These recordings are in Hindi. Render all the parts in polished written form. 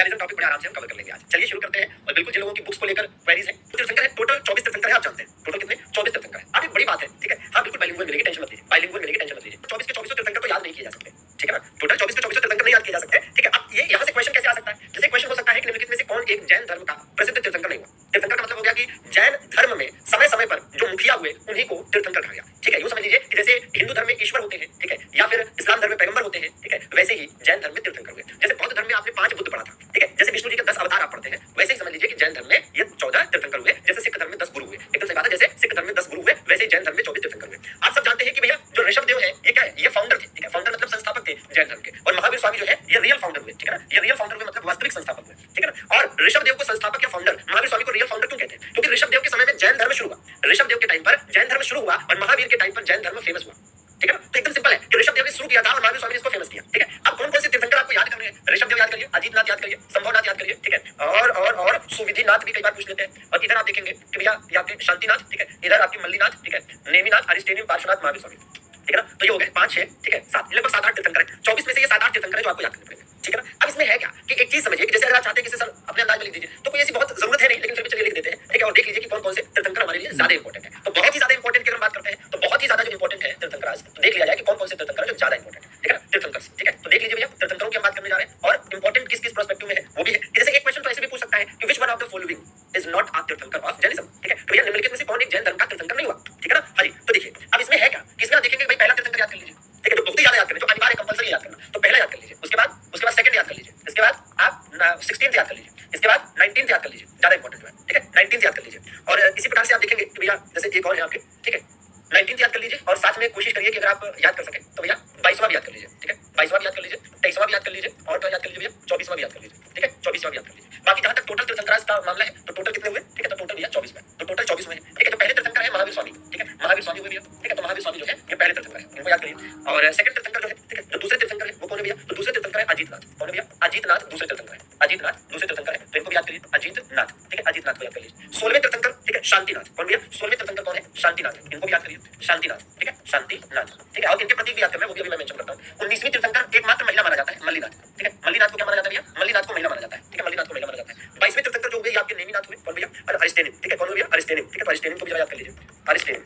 जैनिज्म टॉपिक बड़े आराम से हम कवर कर लेंगे आज। चलिए शुरू करते हैं। और बिल्कुल जिन लोगों की बुक्स को लेकर क्वेरीज है, तीर्थंकर है टोटल 24 तीर्थंकर है, आप जानते हैं टोटल कितने 24 तीर्थंकर है। अब एक बड़ी बात है, ठीक है, हाँ बिल्कुल बाइलिंगुअल मिलेगी, टेंशन मत लीजिए, बाइलिंगुअल मिलेगी, टेंशन मत लीजिए। 24 के 24 तीर्थंकर तो याद नहीं किए जा सकते, ठीक है ना, टोटल 24 के 24 तीर्थंकर नहीं याद किए जा सकते, ठीक है। अब ये यहाँ से क्वेश्चन कैसे आ सकता है, जैसे क्वेश्चन हो सकता है कि निम्नलिखित में से कौन एक जैन धर्म का प्रसिद्ध तीर्थंकर नहीं हुआ। तीर्थंकर का मतलब हो गया कि जैन धर्म में समय समय पर जो मुखिया हुए उन्हीं को तीर्थंकर कहा गया, ठीक है। यूं समझ लीजिए कि जैसे हिंदू धर्म में ईश्वर होते हैं, ठीक है, या फिर इस्लाम धर्म में पैगंबर होते हैं, ठीक है, वैसे ही जैन धर्म में तीर्थंकर हुए। जैसे बौद्ध धर्म में आपने 5 बुद्ध पढ़ा था, ठीक है, जैसे विष्णु जी के 10 अवतार आप पढ़ते हैं, वैसे ही समझ लीजिए कि जैन धर्म में ये 14 तीर्थंकर हुए। जैसे सिख धर्म में 10 गुरु हुए, एकदम सही बात है, जैसे सिख धर्म में 10 गुरु हुए वैसे ही जैन धर्म में 24 तीर्थंकर हुए। आप सब जानते हैं कि भैया जो ऋषभ देव है ये क्या है, ये फाउंडर थे, ठीक है, फाउंडर मतलब संस्थापक थे जैन धर्म के। और महावीर स्वामी जो है ये रियल फाउंडर हुए, ठीक है ना, ये रियल फाउंडर हुए मतलब वास्तविक संस्थापक हुए, ठीक है ना। और ऋषभ देव को संस्थापक या फाउंडर, महावीर स्वामी को रियल फाउंडर क्यों कहते हैं, क्योंकि ऋषभ देव के समय में जैन धर्म शुरू हुआ, ऋषभ देव के टाइम पर जैन धर्म शुरू हुआ और महावीर के टाइम पर जैन धर्म फेमस हुआ, ठीक है ना। तो एकदम सिंपल है कि ऋषभ देव ने शुरू किया था और महावीर स्वामी ने इसको फेमस किया, ठीक है। अब कौन कौन से तीर्थंकर आपको याद करने हैं, ऋषभ देव याद करिए, अजीतनाथ याद करिए, संभवनाथ याद करिए, ठीक है, और सुविधिनाथ भी कई बार पूछ लेते हैं। और इधर आप देखेंगे कि भैया ये आपके शांतिनाथ, ठीक है, इधर आपके मल्लीनाथ, ठीक है, नेमिनाथ, अरिस्टेनियम, पार्श्वनाथ, महावीर स्वामी, ठीक है ना। तो ये हो गए 5 6, ठीक है, 7, लगभग 7 8 तीर्थंकर है। 24 में से ये 7 8 तीर्थंकर है जो आपको याद करने पड़ेंगे, ठीक है ना। अब इसमें है क्या कि एक चीज समझिए कि जैसे अगर आप चाहते हैं कि सर अपने अंदाज में लिख दीजिए तो कोई ऐसी बहुत जरूरत है नहीं, लेकिन फिर भी चलिए लिख देते हैं, ठीक है। और देख लीजिए कि कौन कौन से तीर्थंकर हमारे लिए ज्यादा इंपॉर्टेंट है। तो बहुत ही ज्यादा इंपॉर्टेंट की अगर बात करते हैं तो बहुत ही ज्यादा जो इंपॉर्टेंट है तीर्थंकर आज, तो देख लिया जाए कि कौन कौन से तीर्थंकर जो ज्यादा इंपॉर्टेंट है, ठीक है ना, तीर्थंकर, ठीक है। तो देख लीजिए भैया तीर्थंकरों की हम बात करने जा रहे हैं और इंपॉर्टेंट किस किस पर्सपेक्टिव में है वो भी है। जैसे एक क्वेश्चन तो ऐसे भी पूछ सकता है कि which one of the following is not a तीर्थंकर ऑफ जैनिज्म, ठीक है। तो भैया निम्नलिखित में से कौन एक जैन धर्म का तीर्थंकर नहीं हुआ, ठीक है ना। हाँ जी, तो देखिए अब इसमें है क्या कि इसमें आप देखेंगे भाई पहला तीर्थंकर याद कर लीजिए, ठीक है, जो बहुत ही ज्यादा याद करें, जो अनिवार्य कंपल्सरी याद करना, तो पहला याद कर लीजिए, उसके बाद सेकंड याद कर लीजिए, इसके बाद आप 16th याद कर लीजिए, इसके बाद 19th याद कर लीजिए, ज्यादा इंपॉर्टेंट है, ठीक है, 19th याद कर लीजिए। और इसी प्रकार से आप देखेंगे कि भैया जैसे एक और है आपके, ठीक है, 19th याद कर लीजिए और साथ में कोशिश करिए कि अगर आप याद कर सकें तो भैया 22वां भी याद कर लीजिए, ठीक है, 22वां भी याद कर लीजिए, 23वां भी याद कर लीजिए और क्या याद कर लीजिए भैया 24वां भी याद कर लीजिए, ठीक है, 24वां भी याद कर लीजिए। बाकी जहां तक टोटल तीर्थंकर का मामला है तो टोटल कितने हुए, ठीक है, तो टोटल भैया 24 में, तो टोटल 24 में है, ठीक है। तो पहले तीर्थंकर है महावीर स्वामी, ठीक है, महावीर स्वामी हुए भैया, ठीक है, तो महावीर स्वामी जो है ये पहले तीर्थंकर है, इनको याद करिए। और सेकंड तीर्थंकर जो है, ठीक है, जो दूसरे तीर्थंकर है वो कौन है भैया, तो दूसरे तीर्थंकर है अजीतनाथ, कौन है भैया, अजीतनाथ दूसरे तीर्थंकर है, अजीतनाथ दूसरे तीर्थंकर है, तो इनको भी याद करिए, अजीतनाथ, ठीक है, अजीतनाथ को याद कर लीजिए। 16वें तीर्थंकर, ठीक है, शांतिनाथ, कौन भैया, 16वें तीर्थंकर कौन है, शांतिनाथ, इनको भी याद करिए, शांतिनाथ, ठीक है, शांतिनाथ, ठीक है। और इनके प्रतीक भी याद करना है, वो भी अभी मैं मेंशन करता हूं। 19वीं तीर्थंकर एकमात्र महिला माना जाता है, मल्लीनाथ, ठीक है, मल्लीनाथ को क्या माना जाता है भैया, मल्लीनाथ को महिला माना जाता है, ठीक है, मल्लीनाथ को महिला माना जाता है। 22वें तीर्थंकर जो हुए ये आपके नेमिनाथ हुए, कौन भैया, अरिस्टेनियम, ठीक है, कौन हुए भैया, अरिस्टेनियम, ठीक है, तो अरिस्टेनियम को भी याद कर लीजिए, अरिस्टेनियम,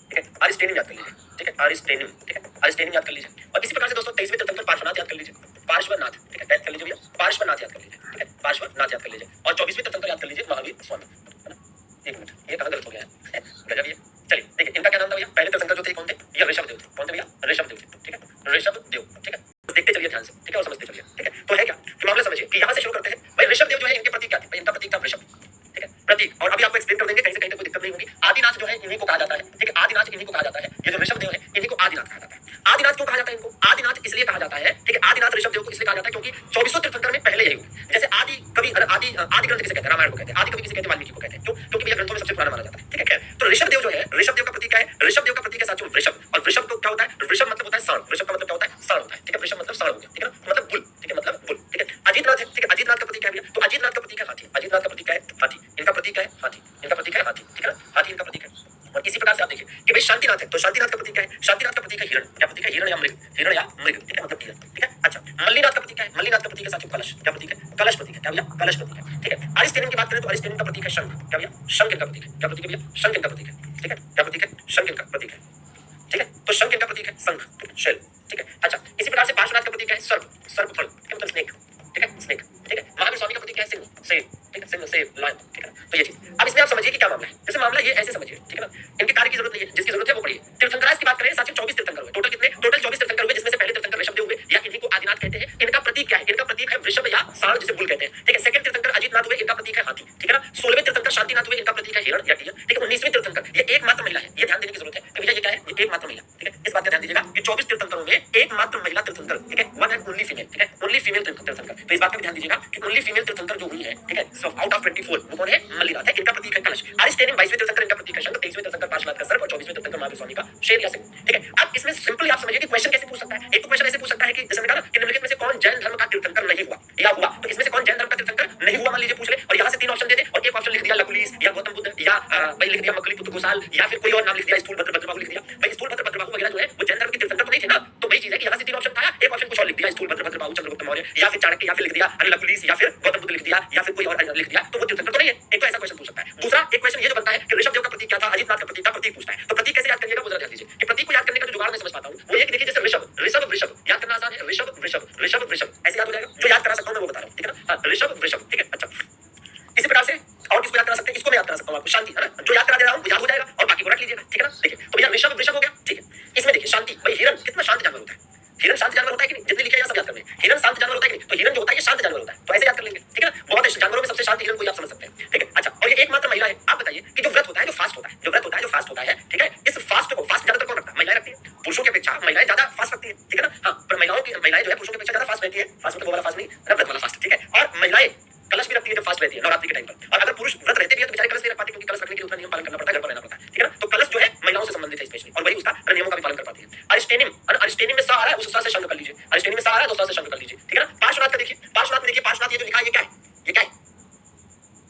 ठीक है, अरिस्टेनियम याद कर लीजिए, ठीक है, अरिस्टेनियम, ठीक है, अरिस्टेनियम याद कर लीजिए। और इसी प्रकार से दोस्तों 23वें तीर्थंकर पार्श्वनाथ याद कर लीजिए, पार्श्वनाथ, ठीक है, याद कर लीजिए भैया, पार्श्वनाथ याद कर लीजिए, ठीक है, पार्श्वनाथ याद कर लीजिए। और 24वें तीर्थंकर याद कर लीजिए महावीर स्वामी, है ना। एक मिनट, ये कहां गलत हो गया है, गजब ये। चलिए देखिए इनका क्या नाम था भैया, पहले तीर्थंकर जो थे कौन थे, ये ऋषभ देव थे, कौन थे भैया, ऋषभ देव थे, ठीक है, ऋषभ देव, ठीक है। देखते चलिए ध्यान से, ठीक है, और समझते चलिए, ठीक है। तो है क्या कि मामला समझिए कि यहां से शुरू करते हैं भाई। ऋषभ देव जो है इनके प्रतीक क्या थे, इनका प्रतीक था वृषभ, ठीक है, प्रतीक। और अभी आपको एक्सप्लेन कर देंगे, कहीं से कहीं तक कोई दिक्कत नहीं होगी। आदिनाथ जो है इन्हीं को कहा जाता है, ठीक है, आदिनाथ इन्हीं को कहा जाता है, ये जो ऋषभ देव है इन्हीं को आदिनाथ कहा जाता है। आदिनाथ क्यों कहा जाता है इनको, आदिनाथ इसलिए कहा जाता है, ठीक है, आदिनाथ ऋषभ देव को इसलिए कहा जाता है क्योंकि 24 तीर्थंकर में पहले यही हुए। जैसे आदि कवि, आदि ग्रंथ किसे कहते हैं, रामायण को कहते हैं, आदि कवि किसे कहते हैं, वाल्मीकि को कहते हैं, क्यों, क्योंकि ये ग्रंथों में सबसे पुराना माना जाता है, ठीक है। तो ऋषभ देव जो है, ऋषभ देव का प्रतीक क्या है, ऋषभ देव का प्रतीक है साथियों वृषभ। और वृषभ को क्या होता है, वृषभ मतलब होता है षण, वृषभ का मतलब क्या होता है, षण होता है, ठीक है, वृषभ मतलब षण हो गया, ठीक है, मतलब बुल, ठीक है, मतलब बुल, ठीक है। अजीतनाथ है, ठीक है, अजीतनाथ का प्रतीक क्या है भैया, तो अजीतनाथ का प्रतीक है हाथी, अजीतनाथ का प्रतीक है हाथी, इनका प्रतीक है हाथी, इनका प्रतीक है हाथी, ठीक है ना, हाथी इनका प्रतीक है। और इसी प्रकार से आप देखिए कि भाई शांतिनाथ है, तो शांतिनाथ का प्रतीक क्या है, शांतिनाथ का प्रतीक है हिरण, क्या प्रतीक है, हिरण या मृग, हिरण या मृग, ठीक है, मतलब हिरण, ठीक है। अच्छा, मल्लीनाथ का प्रतीक है, मल्लीनाथ का प्रतीक है साथियों कलश, क्या प्रतीक है, कलश प्रतीक है, क्या भैया, कलश प्रतीक है, ठीक है। अरिस्टेनियम की बात करें तो अरिस्टेनियम का प्रतीक है शंख, क्या भैया, शंख इनका प्रतीक है, क्या प्रतीक है भैया, शंख इनका प्रतीक है, ठीक है, क्या प्रतीक है, शंख इनका प्रतीक है, ठीक है। तो शंख इनका प्रतीक है, शंख, शेल, ठीक है। अच्छा, इसी प्रकार से पार्श्वनाथ का प्रतीक है सर्प, सर्पफल, ठीक है, मतलब स्नेक, ठीक है, स्नेक, ठीक है। महावीर स्वामी का प्रतीक है सिंह, शेर, ठीक है, सिंह, शेर, लायन, ठीक है। तो ये चीज अब इसमें आप समझिए कि क्या मामला है। जैसे मामला ये ऐसे समझिए, ठीक है ना, इनके कार्य की जरूरत नहीं है, जिसकी जरूरत है वो पढ़िए। तीर्थंकराज की बात करें साथियों 24 तीर्थंकर हुए, टोटल कितने, टोटल 24 तीर्थंकर हुए, जिसमें से पहले तीर्थंकर ऋषभ देव हुए या इन्हीं को आदिनाथ कहते हैं। इनका प्रतीक क्या है, इनका प्रतीक है वृषभ या सांड जिसे बुल कहते हैं, ठीक है। सेकंड तीर्थंकर अजीतनाथ हुए, इनका प्रतीक है हाथी, ठीक है ना। 16वें तीर्थंकर शांतिनाथ हुए, इनका प्रतीक है हिरण या टियर, ठीक है। 19वें तीर्थंकर ये एकमात्र महिला है, ये ध्यान देने की जरूरत है कि भैया ये क्या है, ये एकमात्र महिला, ठीक है, इस बात का ध्यान दीजिएगा कि 24 तीर्थंकरों में एकमात्र महिला तीर्थंकर, ठीक है, वन एंड ओनली फीमेल, ठीक है, ओनली फीमेल तीर्थंकर। तो इस बात का ध्यान दीजिएगा कि ओनली फीमेल तीर्थंकर जो हुई है, ठीक है, सो आउट ऑफ 24 वो कौन है, मल्लीनाथ है, इनका प्रतीक है कलश। अरिस्टेनियम 22वें तीर्थंकर, इनका प्रतीक है शंख, 23वें तीर्थंकर पार्श्वनाथ का सर्प और 24वें तीर्थंकर महावीर स्वामी का शेर या सिंह, ठीक है। अब इसमें सिंपली आप समझिए कि क्वेश्चन कैसे पूछ सकता है, एक तो क्वेश्चन ऐसे पूछ सकता है कि जैसे मैंने कहा कि निम्नलिखित में से कौन जैन धर्म का तीर्थंकर नहीं हुआ या हुआ, तो इसमें से कौन जैन धर्म का तीर्थंकर नहीं हुआ मान लीजिए पूछ ले, और यहाँ से 3 ऑप्शन दे दे और एक ऑप्शन लिख दिया लकुलीस या गौतम बुद्ध या भाई लिख दिया मकलीपुत्र गोसाल या फिर कोई और नाम लिख दिया स्थूलभद्र भद्रबाहु लिख दिया। भाई स्थूलभद्र भद्रबाहु वगैरह जो है वो जैन धर्म के तीर्थंकर तो नहीं थे ना, तो वही चीज है कि यहाँ से 3 ऑप्शन था, एक ऑप्शन कुछ और लिख दिया दिया स्थूल भद्र भद्र बाहु चंद्रगुप्त मौर्य, या फिर चाणक्य, या फिर लिख दिया अनिलकुलीस, या फिर गौतम बुद्ध लिख दिया, या फिर कोई और लिख दिया, तो वो तीर्थंकर तो नहीं है। एक तो ऐसा क्वेश्चन पूछ सकता है। दूसरा एक क्वेश्चन ये जो बनता है कि ऋषभदेव का प्रतीक क्या था, अजितनाथ का प्रतीक पूछता है। तो प्रतीक कैसे याद करिएगा वो जरा ध्यान दीजिए कि प्रतीक को याद करने का जो जुगाड़ मैं समझ पाता हूँ वो ये कि देखिए जैसे ऋषभ ऋषभ वृषभ याद करना आसान है, ऋषभ वृषभ ऋषभ वृषभ ऐसे याद हो जाएगा। जो याद करा सकता हूँ मैं वो बता रहा हूँ, ठीक है ना। ऋषभ वृषभ, ठीक है। अच्छा, इसी प्रकार से और किसको याद करा सकते हैं, इसको मैं याद करा सकता हूँ आपको, शांति, है ना। जो याद करा दे रहा हूँ वो याद हो जाएगा और बाकी को रख लीजिएगा, ठीक है ना। देखिए तो भैया ऋषभ वृषभ हो गया, ठीक है। इसमें देखिए शांति, भाई हिरण कितना शांत जानवर होता है, हिरण शांत जानवर होता है कि नहीं, जितने लिखे हैं सब याद करने, हिरण शांत जानवर होता है कि नहीं, तो हिरण जो होता है ये शांत जानवर होता है, तो ऐसे याद कर लेंगे, ठीक है ना। बहुत जानवरों में सबसे शांत हिरण को आप समझ सकते हैं, ठीक है। अच्छा, और ये एकमात्र महिला है। आप बताइए कि जो व्रत होता है, जो फास्ट होता है, जो व्रत होता है, जो फास्ट होता है, ठीक है, इस फास्ट को फास्ट ज्यादातर कौन रखता है, महिलाएं रखती है। पुरुषों की अपेक्षा महिलाएं ज्यादा फास्ट रखती है, ठीक है ना। हाँ, पर महिलाएं जो है पुरुषों की अपेक्षा ज्यादा फास्ट रहती है। फास्ट मतलब वो वाला फास्ट नहीं, व्रत वाला फास्ट, ठीक है। और महिलाएं कलश भी रखती है जब फास्ट रहती है नवरात्रि के टाइम पर। और अगर पुरुष व्रत रहते भी है तो बेचारे कलश नहीं रख पाते, क्योंकि कलश रखने के लिए उतना नियम पालन करना पड़ता है, घर पर रहना पड़ता है, ठीक है ना। तो कलश जो है महिलाओं से संबंधित है स्पेशली, और वही उसका नियमों का भी पालन कर पाती है। अरिस्टेनिम में सा आ रहा है, उस सा से शंक कर लीजिए। अरिस्टेनिम में सा आ रहा है तो सा से शंक कर लीजिए, ठीक है ना। पार्श्वनाथ का देखिए, पार्श्वनाथ में देखिए, पार्श्वनाथ ये जो लिखा है ये क्या है, ये क्या है,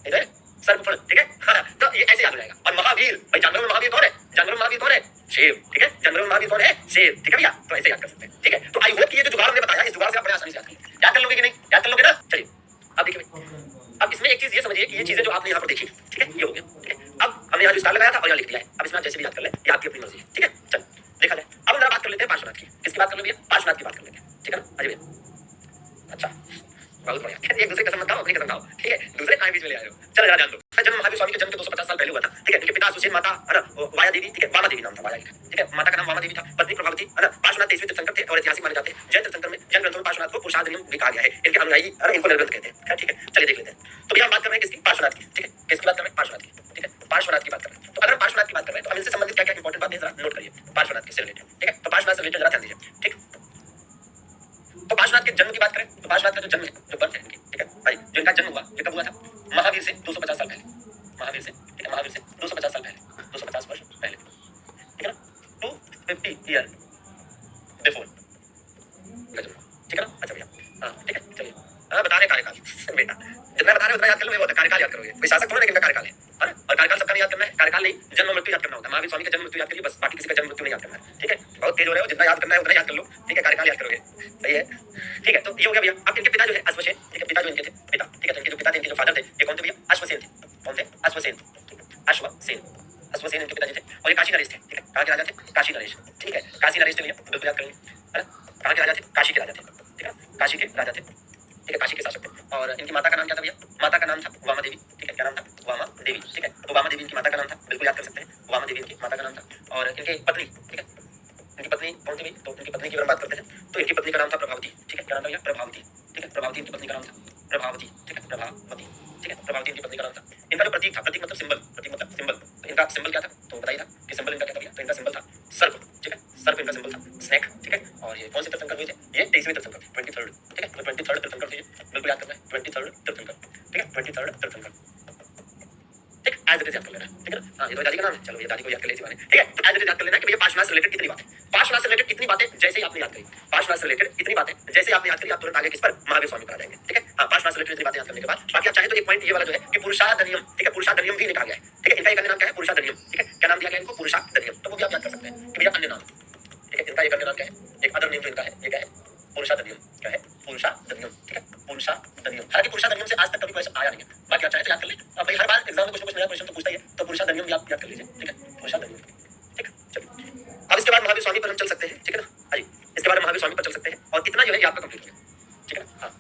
इधर सर्वफल, ठीक है। हाँ, तो ये ऐसे याद हो जाएगा। और महावीर, भाई जानवरों में महावीर कौन है, जानवरों में महावीर कौन है, शेर, ठीक है। जानवरों में महावीर कौन है, शेर, ठीक है भैया। तो ऐसे याद कर सकते हैं, ठीक है। तो आई होप कि ये जो जुगाड़ हमने बताया इस जुगाड़ से आप बड़े आसानी से याद कर लोगे कि नहीं, याद कर लोगे ना। चलिए अब देखिए भाई, अब इसमें एक चीज ये समझिए कि ये चीजें जो आपने यहाँ पर देखी, ठीक है, ये हो गया, ठीक है। अब हमने यहाँ जो स्टार लगाया था और यहाँ लिख दिया है, अब इसमें आप जैसे भी याद कर ले, ये आपकी अपनी मर्जी है, ठीक है। चल देखा जाए। अब हम जरा बात कर लेते हैं पार्श्वनाथ की। किसकी बात कर ले भैया, पार्श्वनाथ की बात कर लेते हैं, ठीक है ना। अजय भैया, अच्छा, बहुत बढ़िया। एक दूसरे कसम मत खाओ, अपनी कसम खाओ, ठीक है। दूसरे टाइम बीच में ले आए हो। चलो जरा जान दो, जन्म महावीर स्वामी के जन्म के 250 साल पहले हुआ था, ठीक है। इनके पिता सुशील, माता है ना वाया देवी, ठीक है, वामा देवी नाम था, वाया, ठीक है। माता का नाम वामा देवी था, पत्नी प्रभावती, है ना। पार्श्वनाथ 23वें तीर्थंकर थे और ऐतिहासिक माने जाते हैं। जैन तीर्थंकर में, जैन ग्रंथों में पार्श्वनाथ को पुरुषार्थ नियम भी कहा गया है। इनके अनुयायी और इनको निर्ग्रंथ कहते हैं, ठीक है। चलिए देख लेते हैं। तो भैया हम बात कर रहे हैं किसकी, पार्श्वनाथ की, ठीक है। किसकी बात कर रहे हैं, पार्श्वनाथ की, ठीक है। पार्श्वनाथ की बात कर रहे हैं। तो अगर पार्श्वनाथ की बात कर रहे हैं तो हम इनसे संबंधित क्या क्या इंपॉर्टेंट बात है जरा नोट करिए, पार्श्वनाथ से रिलेटेड, ठीक है। तो पार्श्वनाथ से रिलेटेड जरा ध्यान दीजिए, ठीक। तो पार्श्वनाथ के जन्म की बात करें तो पार्श्वनाथ का जो जन्म है, जो बर्थ है इनकी, ठीक है भाई, जो इनका जन्म हुआ ये कब हुआ था, महावीर से 250 साल पहले, महावीर से, ठीक है, महावीर से 250 साल पहले, 250 वर्ष पहले, ठीक है ना। 250 ईयर बिफोर का जन्म, ठीक है ना। अच्छा भैया, हाँ ठीक है, चलिए। बता रहे कार्यकाल बेटा, जितना बता रहे उतना याद कर लो, कार्यकाल याद करोगे। कोई शासक थोड़ा लेकिन कार्यकाल है ना। और कार्यकाल सबका नहीं याद करना है, कार्यकाल नहीं, जन्म मृत्यु याद करना होता है। महावीर स्वामी का जन्म मृत्यु याद करिए बस, बाकी किसी का जन्म मृत्यु नहीं याद करना है, ठीक है। बहुत तेज हो रहे हो, जितना याद करना है उतना याद कर लो, ठीक है। कार्यकाल याद करोगे, सही है, ठीक है। तो ये हो गया भैया। अब इनके पिता जो है अश्वसेन, ठीक है, पिता जो इनके थे पिता, ठीक है। तो इनके जो पिता थे, इनके जो फादर थे, ये कौन थे भैया, अश्वसेन थे। कौन थे, अश्वसेन, अश्वसेन, अश्वसेन इनके पिताजी थे। और ये काशी नरेश थे, ठीक है। कहाँ के राजा थे, काशी नरेश, ठीक है। काशी नरेश थे भैया, बिल्कुल याद करेंगे, है ना। कहाँ के राजा थे, काशी के राजा थे, ठीक है, काशी के राजा थे, ठीक है, काशी के शासक थे। और इनकी माता का नाम क्या था भैया, माता का नाम था वामा देवी, ठीक है। क्या नाम था, वामा देवी, ठीक है। तो वामा देवी इनकी माता का नाम था, बिल्कुल याद कर सकते हैं, वामा देवी इनकी माता का नाम था। और इनके पत्नी, ठीक है, इनकी पत्नी कौन थी भाई, तो इनकी पत्नी की बात करते हैं तो इनकी पत्नी का नाम था प्रभावती, ठीक है। क्या नाम था भैया, प्रभावती, ठीक है। प्रभावती इनकी पत्नी का नाम था, प्रभावती, ठीक है, प्रभावती, ठीक है। प्रभावती इनकी पत्नी का नाम था। इनका जो प्रतीक था, प्रतीक मतलब सिंबल, प्रतीक मतलब सिंबल, तो इनका सिंबल क्या था, तो बताइए था कि सिंबल इनका क्या था भैया, तो इनका सिंबल था सर्प, ठीक है। सर्प इनका सिंबल था, स्नेक, ठीक है। और ये कौन से तीर्थंकर हुए थे, ये 23वें तीर्थंकर थे, 23rd, ठीक है। तो 23rd तीर्थंकर थे, बिल्कुल याद करना है, 23rd तीर्थंकर, ठीक है, 23rd तीर्थंकर, ठीक। आज याद कर लेना है, ठीक है ना। हाँ, ये तो दादी का नाम है, चलो ये दादी को याद कर लीजिए, ठीक है। तो आज याद कर लेना है कि भैया पार्श्वनाथ से रिलेटेड कितनी बातें, पार्श्वनाथ से रिलेटेड इतनी बातें जैसे ही आपने याद करी, पार्श्वनाथ से रिलेटेड इतनी बातें जैसे आपने याद करी, आप तुरंत आगे किस पर, महावीर स्वामी पर आ जाएंगे, ठीक है। हाँ, पार्श्वनाथ से रिलेटेड इतनी बातें याद करने के बाद बाकी आप चाहे तो एक पॉइंट ये वाला जो है कि पुरुषाधनियम, ठीक है, पुरुषाधनियम भी निकाल गया है, ठीक है। इनका एक अन्य नाम क्या है, पुरुषाधनियम, ठीक है। क्या नाम दिया गया इनको, पुरुषाधनियम, तो वो भी आप याद कर सकते हैं कि भैया अन्य नाम, ठीक है। इनका एक अन्य नाम क्या है, एक अदर नेम जो इनका है, ये क्या है, पुरुषाधनियम, क्या है, पुरुषाधनियम, ठीक है, पुरुषाधनियम। हालांकि पुरुषाधनियम से आज तक कभी क्वेश्चन आया नहीं है, बाकी आप चाहे तो याद कर ले। अब भाई हर बार एग्जाम में कुछ ना कुछ नया क्वेश्चन तो पूछता ही है, तो पुरुषाधनियम भी आप याद कर लीजिए, ठीक है, पुरुषाधनियम, ठीक है। चलिए अब इसके बाद महावीर स्वामी पर हम चल सकते हैं, ठीक है ना। आइए इसके बाद महावीर स्वामी पर चल सकते हैं और इतना जो है ये आपका कंप्लीट हो गया, ठीक है ना। हाँ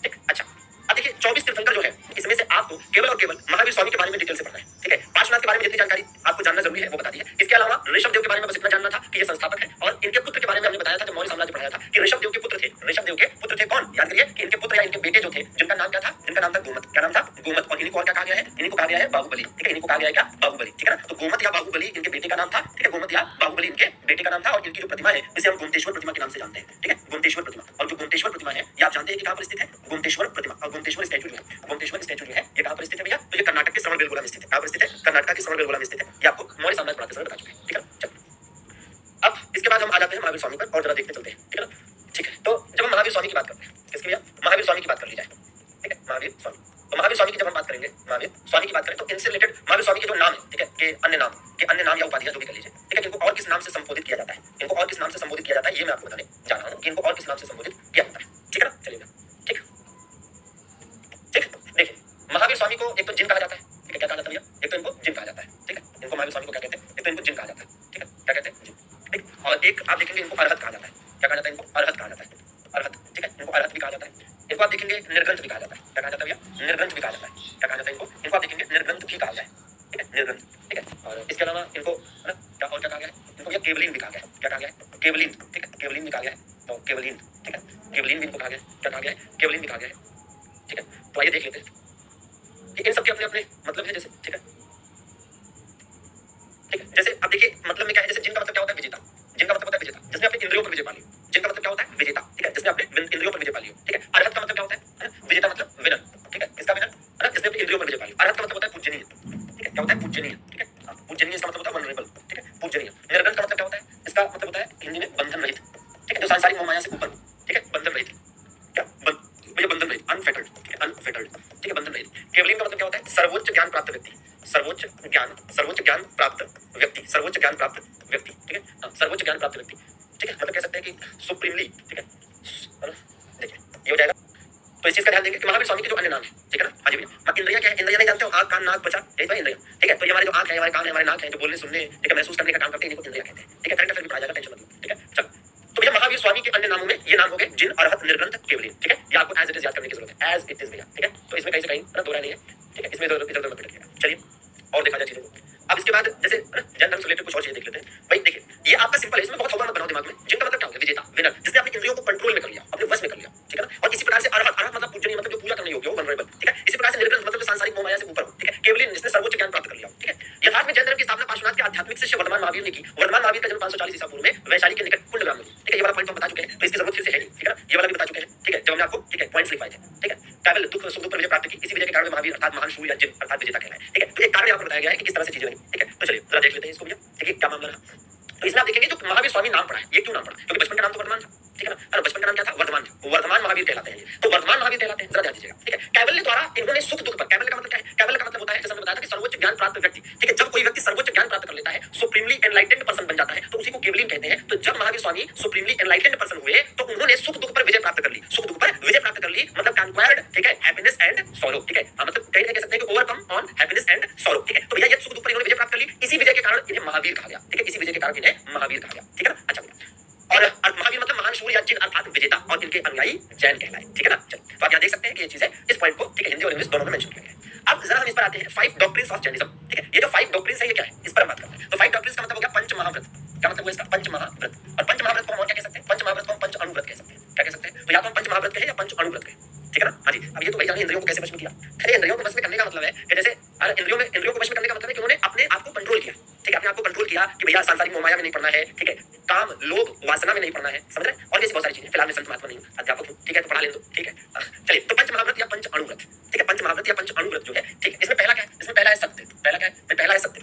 ठीक, अच्छा। अब देखिए 24 तीर्थंकर जो है इसमें से आपको केवल और केवल महावीर स्वामी के बारे में डिटेल से पढ़ना है, ठीक है। पार्श्वनाथ के बारे में जितनी जानकारी आपको जानना जरूरी है वो बता दी है। इसके अलावा ऋषभदेव के बारे में बस इतना जानना था कि ये संस्थापक है, और इनके पुत्र के बारे में हमने बताया था जब मौर्य साम्राज्य पढ़ाया था कि ऋषभदेव के पुत्र थे, ऋषभदेव के पुत्र थे कौन, याद करिए कि इनके पुत्र या इनके बेटे जो थे जिनका नाम क्या था, जिनका नाम था गोमत, क्या नाम था, गोमत। और इन्हीं को और क्या कहा गया है, इन्हीं को कहा गया है बाहुबली, ठीक है। इन्हीं को कहा गया है क्या, बाहुबली, ठीक है ना। तो गोमत या बाहुबली इनके बेटे का नाम था, ठीक है। गोमत या बाहुबली इनके बेटे का नाम था। और इनकी जो प्रतिमा है इसे हम गोमतेश्वर प्रतिमा के नाम से जानते हैं, ठीक है, गोमतेश्वर प्रतिमा। और जो गोमतेश्वर प्रतिमा है ये आप जानते हैं कि कहां पर स्थित है, गोमतेश्वर प्रतिमा। और गोमतेश्वर स्टैचू जो है, गोमतेश्वर स्टैचू जो है ये कहां पर स्थित है भैया, तो ये कर्नाटक के श्रवणबेलगोला में स्थित है। कहां पर स्थित है, कर्नाटक के श्रवणबेलगोला में स्थित है। ये आपको मौर्य साम्राज्य पढ़ाते समय बता चुके हैं, ठीक है। चलिए अब इसके बाद हम आ जाते हैं महावीर स्वामी पर और जरा देखते चलते हैं, ठीक है ना। ठीक है, तो जब हम महावीर स्वामी की बात करते हैं, किसकी भैया, महावीर स्वामी की बात कर ली जाए, ठीक है, महावीर स्वामी। तो महावीर स्वामी की जब हम बात करेंगे, महावीर स्वामी की बात करें तो इनसे रिलेटेड महावीर स्वामी के जो नाम है, ठीक है, के अन्य नाम या उपाधियां जो भी कर लीजिए, ठीक है। इनको और किस नाम से संबोधित किया जाता है, इनको और किस नाम से संबोधित किया जाता है ये मैं आपको बताने जा रहा हूँ कि इनको और किस नाम से संबोधित किया जाता है। महावीर स्वामी को एक तो जिन कहा जाता है, ठीक है, क्या कहा जाता है भैया, एक तो इनको जिन कहा जाता है, ठीक है, इनको महावीर स्वामी को क्या कहते हैं, एक तो इनको जिन कहा जाता है, ठीक है, क्या कहते हैं जिन, ठीक, और एक आप देखेंगे इनको अरहत कहा जाता है, क्या कहा जाता है, इनको अरहत कहा जाता है, अरहत, ठीक है, इनको अरहत भी कहा जाता है, इनको आप देखेंगे निर्ग्रंथ भी कहा जाता है, क्या कहा जाता है भैया, निर्ग्रंथ भी कहा जाता है, क्या कहा जाता है इनको आप देखेंगे निर्ग्रंथ भी कहा गया है, ठीक है, निर्ग्रंथ, ठीक है, और इसके अलावा इनको है ना क्या और क्या कहा गया है, इनको भैया केवलीन भी कहा गया है, क्या कहा गया है, केवलीन, ठीक है, केवलीन भी कहा गया है, तो केवलीन, ठीक है, केवलीन भी इनको कहा गया है, क्या कहा गया है, केवलीन भी कहा गया है, ठीक है, तो आइए देख लेते हैं कि इन सबके अपने अपने मतलब है, जैसे ठीक है, ठीक है, जैसे अब देखिए मतलब में क्या है, जैसे जिन का मतलब क्या होता है, विजेता, जिन का मतलब होता है विजेता, जिसने अपने इंद्रियों पर विजय पा ली, जिन का मतलब क्या होता है, विजेता, ठीक है, जिसने अपने इंद्रियों पर विजय पा ली, ठीक है, अरहत का मतलब क्या होता है, विजेता मतलब विनर, ठीक है, किसका विनर, है ना, जिसने अपने इंद्रियों पर विजय पा ली, अरहत का मतलब होता है पूजनीय, ठीक है, क्या होता है पूजनीय, ठीक है, पूजनीय इसका मतलब होता है वनरेबल, ठीक है, पूजनीय, निर्गन का मतलब क्या होता है, इसका मतलब होता है हिंदी में बंधन रहित, ठीक है, जो सांसारिक मोह माया से ऊपर हो, ठीक है, बंधन रहित, क्या भैया बंधन रहित, अनफेटर्ड, ठीक है, अनफेटर्ड, ठीक है, बंधन रहित। केवलीन का मतलब क्या होता है, सर्वोच्च ज्ञान प्राप्त व्यक्ति, सर्वोच्च ज्ञान प्राप्त व्यक्ति, सर्वोच्च ज्ञान प्राप्त व्यक्ति, ठीक है, सर्वोच्च ज्ञान प्राप्त व्यक्ति, ठीक है, मतलब कह सकते हैं कि सुप्रीमली, ठीक है, देखिए ये हो जाएगा। तो इस चीज का ध्यान देंगे कि महावीर स्वामी के जो अन्य नाम है, ठीक है ना, हाँ जी भैया, इंद्रिया क्या है, इंद्रिया नहीं जानते हो, आंख कान नाक त्वचा, यही तो इंद्रिया, ठीक है, तो ये हमारे जो आंख है, हमारे कान है, हमारे नाक है, जो बोलने सुनने, ठीक है, महसूस करने का काम करते हैं, इनको इंद्रिया कहते हैं, ठीक है, करंट अफेयर भी पढ़ा जाएगा, टेंशन मत लो, ठीक है, चलो। तो भैया महावीर स्वामी के अन्य नामों में ये नाम हो गए जिन, अरहत, निर्ग्रंथ, केवलीन, ठीक है, ये आपको एज इट इज याद करने की जरूरत है, एज इट इज भैया, ठीक है, तो इसमें कहीं से कहीं ना दोहरा नहीं है, ठीक है, इसमें इधर उधर मत भटकिएगा। चलिए और देखा जाए चीजों को। अब इसके बाद जैसे जैन धर्म से रिलेटेड कुछ और चीजें देख लेते हैं भाई। देखिए ये आपका सिंपल है, इसमें बहुत होगा मत बनाओ दिमाग में। जिनका मतलब क्या होगा, विजेता, विनर, जिसने अपनी इंद्रियों को कंट्रोल में कर लिया, अपने वश में कर लिया, ठीक है ना। और इसी प्रकार से अरहत, अरहत मतलब पूजनीय, मतलब जो पूजा करने योग्य हो, वनरेबल, ठीक है। इसी प्रकार से निर्ग्रंथ मतलब जो सांसारिक मोह माया से ऊपर हो, ठीक है। केवलीन, जिसने सर्वोच्च ज्ञान प्राप्त कर लिया, ठीक है। यथार्थ में जैन धर्म की स्थापना पार्श्वनाथ के आध्यात्मिक शिष्य वर्धमान महावीर ने की। वर्धमान महावीर का जन्म 540 ईसा पूर्व में वैशाली के निकट कुंडग्राम में, ठीक है। ये वाला पॉइंट हम बता चुके हैं, तो इसकी जरूरत फिर से है नहीं, ठीक है ना। ये वाला भी बता चुके हैं, ठीक है, जब हमने आपको, ठीक है, पॉइंट्स लिखवाए थे, ठीक है। केवल दुख सुख पर विजय प्राप्त की, इसी विजय के कारण महावीर अर्थात महान शूर या जिन अर्थात विजेता कहलाए, ठीक है। तो एक कारण यहाँ पर बताया गया है कि किस तरह से चीजें रही, ठीक है। तो चलिए जरा देख लेते हैं इसको भैया, ठीक है, क्या मामला रहा। तो इसमें आप देखेंगे जो महावीर स्वामी नाम पड़ा है, ये क्यों नाम पड़ा, क्योंकि बचपन का नाम तो वर्धमान था, ठीक है ना। और बचपन का नाम क्या था, वर्धमान था, वर्धमान महावीर कहलाते हैं ये। तो वर्धमान महावीर कहलाते हैं, जरा ध्यान दीजिएगा, ठीक है। कैवल्य द्वारा इन्होंने सुख दुख पर, कैवल्य का मतलब क्या है, कैवल्य का मतलब होता है, जैसे हमने बताया था कि सर्वोच्च ज्ञान प्राप्त व्यक्ति, ठीक है। जब कोई व्यक्ति सर्वोच्च ज्ञान प्राप्त कर लेता है, सुप्रीमली एनलाइटेंड पर्सन बन जाता है, तो उसी को केवलीन कहते हैं। तो जब Mahavir Swami supremely enlightened person हुए, तो उन्होंने सुख दुख पर विजय प्राप्त कर ली, सुख दुख पर विजय प्राप्त कर ली, मतलब कंक्वायर्ड, ठीक है, हैप्पीनेस एंड सॉरो, ठीक है। मतलब कहीं कह सकते हैं कि overcome on happiness and sorrow, ठीक है। तो भैया ये सुख दुख पर इन्होंने विजय प्राप्त कर ली, इसी विजय के कारण इन्हें महावीर कहा गया, ठीक है। इसी विजय के कारण इन्हें महावीर कहा गया, ठीक है ना। अच्छा, और महावीर मतलब महान शूर या जिन अर्थात विजेता, और इनके अनुयायी जैन कहलाए, ठीक है ना। चलिए तो आप यहाँ देख सकते हैं कि ये चीज है, इस पॉइंट को, ठीक है, हिंदी और इंग्लिश दोनों में मेंशन किया गया है। अब जरा हम इस पर आते हैं, 5 डॉक्ट्रिन्स ऑफ जैनिज्म, ठीक है। ये जो 5 डॉक्ट्रिन्स है, ये क्या है, इस पर हम बात करते हैं। तो 5 डॉक्ट्रिन्स का मतलब हो गया पंच महाव्रत, क्या मतलब हुआ इसका, पंच महाव्रत। और पंच महाव्रत को हम और क्या कह सकते हैं, पंच महाव्रत को हम पंच अणुव्रत कह सकते हैं, क्या कह सकते हैं। तो या तो हम पंच महाव्रत कहें या पंच अणुव्रत कहें, ठीक है ना। हाँ जी, अब ये तो भाई जाने इंद्रियों को कैसे वश में किया। अरे इंद्रियों को वश में करने का मतलब है कि जैसे इंद्रियों को वश में करने का मतलब है कि उन्होंने अपने आप को कंट्रोल किया, ठीक है, अपने आप को कंट्रोल किया कि भैया सांसारिक मोह माया में नहीं पड़ना है, ठीक है, काम लोभ वासना में नहीं पड़ना है, समझ रहे हैं। और ऐसी बहुत सारी चीजें, फिलहाल मैं संत महात्मा नहीं हूँ, अध्यापक हूँ, ठीक है, तो पढ़ा लें तो, ठीक है। चलिए तो पंच महाव्रत या पंच अणुव्रत, ठीक है, पंच महाव्रत या पंच अणुव्रत जो है, ठीक है। इसमें पहला क्या है, इसमें पहला है सत्य, पहला क्या है, पहला है सत्य,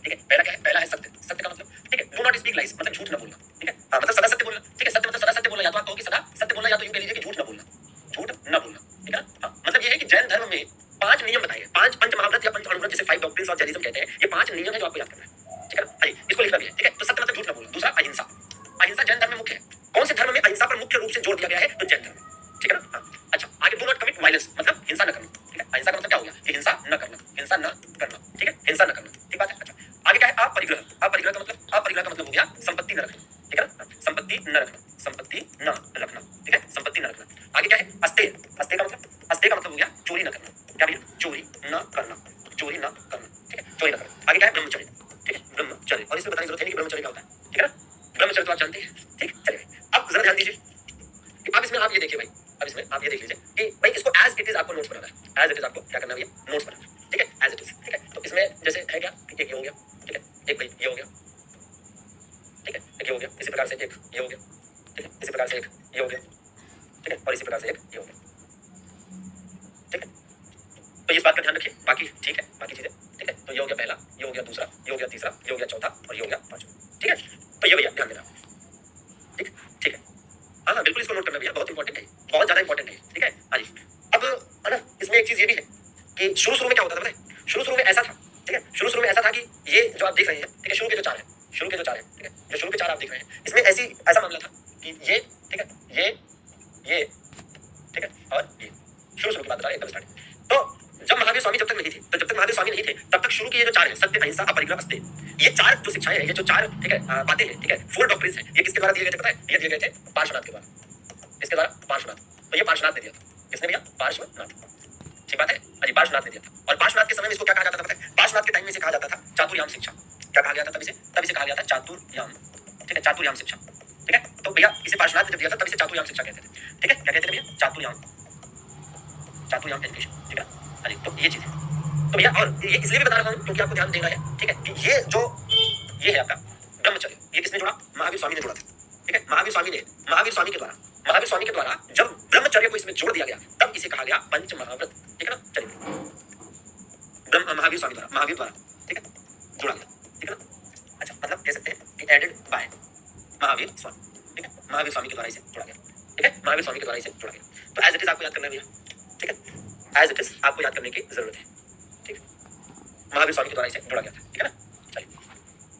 ठीक है। पहला क्या है, पहला है सत्य। सत्य का मतलब, ठीक है, डू नॉट स्पीक लाइज, मतलब झूठ न बोलना, ठीक है। मतलब सदा सत्य बोलना, ठीक है। सत्य मतलब सदा सत्य बोलना, या तो आप कहो कि सदा सत्य बोलना, या तो यूं कह लीजिए कि झूठ न बोलना, झूठ न बोलना, ठीक है ना। मतलब ये है कि जैन धर्म में 5 नियम बताए, 5 पंच महाव्रत या पंच अणुव्रत, जिसे 5 डॉक्ट्रिन्स ऑफ जैनिज्म कहते हैं। ये 5 नियम है जो आपको याद करना है, ठीक है ना। हाँ, इसको लिखना भी है, ठीक है। तो सत्य मतलब झूठ न बोलना। दूसरा अहिंसा, अहिंसा जैन धर्म में मुख्य है। कौन से धर्म में अहिंसा पर मुख्य रूप से जोर दिया गया है, तो जैन धर्म, ठीक है ना। हाँ, अच्छा, आगे डू नॉट कमिट वायलेंस, मतलब हिंसा न करना, ठीक है। अहिंसा का मतलब क्या हो गया, कि हिंसा न करना, हिंसा न करना, ठीक है, हिंसा न करना, ठीक बात है। अच्छा, आगे क्या है, अपरिग्रह, अपरिग्रह का मतलब, अपरिग्रह का मतलब हो गया संपत्ति न रखना, ठीक है ना, संपत्ति न रखना, संपत्ति न रखना, ठीक है, संपत्ति न रखना। आगे क्या है, अस्तेय, अस्तेय का मतलब, अस्तेय का मतलब हो गया चोरी न करना, क्या भैया, चोरी न करना, चोरी न करना, ठीक है, चोरी न करना। आगे क्या है, ब्रह्मचर्य, ठीक है, ब्रह्मचर्य, और इसमें बताने की जरूरत है नहीं कि ब्रह्मचर्य क्या होता है, ठीक है ना। ब्रह्मचर्य तो आप जानते हैं, ठीक। चलिए अब जरा ध्यान दीजिए, अब इसमें आप ये देखिए भाई, अब इसमें आप ये देख लीजिए कि भाई इसको एज इट इज आपको नोट्स बनाना है, एज इट इज आपको क्या करना है भैया, नोट्स बनाना है, ठीक है, एज इट इज, ठीक है। तो इसमें जैसे है क्या, एक ये हो गया, ठीक है, एक भाई ये हो गया, ठीक है, एक ये हो गया, इसी प्रकार से एक ये हो गया, ठीक है, इसी प्रकार से एक ये हो गया, ठीक है, और इसी प्रकार से एक ये हो गया, ठीक है। तो इस बात का ध्यान रखिए, बाकी ठीक है, बाकी चीजें ठीक है। तो ये हो गया पहला, ये हो गया दूसरा, ये हो गया तीसरा, ये हो गया चौथा, और ये हो गया पांचवा, ठीक है। तो ये भैया ध्यान देना, ठीक ठीक है। हाँ हाँ बिल्कुल, इसको नोट करना भैया, बहुत इंपॉर्टेंट है, बहुत ज्यादा इंपॉर्टेंट है, ठीक है। हाँ जी, अब है ना, इसमें एक चीज ये भी है कि शुरू में क्या होता था, शुरू में ऐसा था, ठीक है, शुरू में ऐसा था कि ये जो आप देख रहे हैं, ठीक है, शुरू के जो 4 है, शुरू के जो 4 है, ठीक है, जो शुरू के 4 आप देख रहे हैं, इसमें ऐसा मामला था कि ये, ठीक है, ये ठीक है, और ये शुरू की बात बता रहे एकदम स्टार्टिंग। तो जब महावीर स्वामी जब तक नहीं थे, तो जब तक महावीर स्वामी नहीं थे तब तक शुरू की ये जो चार है, सत्य, अहिंसा, अपरिग्रह, अस्तेय, ये चार जो शिक्षाएं हैं, ये जो चार, ठीक है, बातें हैं, ठीक है, 4 डॉक्ट्रिन्स हैं, ये किसके द्वारा दिए गए थे पता है? ये दिए गए थे पार्श्वनाथ के द्वारा। इसके द्वारा पार्श्वनाथ, तो ये पार्श्वनाथ ने दिया था। किसने दिया? पार्श्वनाथ। ठीक बात है? अजी पार्श्वनाथ ने दिया था। और पार्श्वनाथ के समय में इसको क्या कहा जाता था पता है? पार्श्वनाथ के टाइम में इसे कहा जाता था चातुर्याम शिक्षा। क्या कहा गया था तब इसे? तब इसे कहा गया था चातुर्याम, ठीक है, चातुर्याम शिक्षा, ठीक है। तो भैया इसे पार्श्वनाथ ने जब दिया था तब इसे चातुर्याम शिक्षा कहते थे, ठीक है। क्या कहते थे भैया? चातुर्याम, चातुर्याम एजुकेशन, ठीक है। अरे तो ये चीज है। तो भैया और ये इसलिए भी बता रहा हूँ क्योंकि आपको ध्यान देना है, ठीक है, कि ये है आपका ब्रह्मचर्य, ये किसने जोड़ा? महावीर स्वामी ने जोड़ा था, ठीक है। महावीर स्वामी के द्वारा जब ब्रह्मचर्य को इसमें जोड़ दिया गया तब इसे कहा गया पंच महाव्रत, ठीक है ना। चलिए ब्रह्म महावीर स्वामी द्वारा, महावीर द्वारा, ठीक है, जोड़ा गया, ठीक है ना। अच्छा, मतलब कह सकते हैं कि एडेड बाय महावीर स्वामी, ठीक है, महावीर स्वामी के द्वारा इसे जोड़ा गया, ठीक है, महावीर स्वामी के द्वारा इसे जोड़ा गया। तो एज इट इज आपको याद करना है भैया, ठीक है, एज इट इज आपको याद करने की जरूरत है, ठीक है। महावीर स्वामी के द्वारा इसे जोड़ा गया था, ठीक है ना। चलिए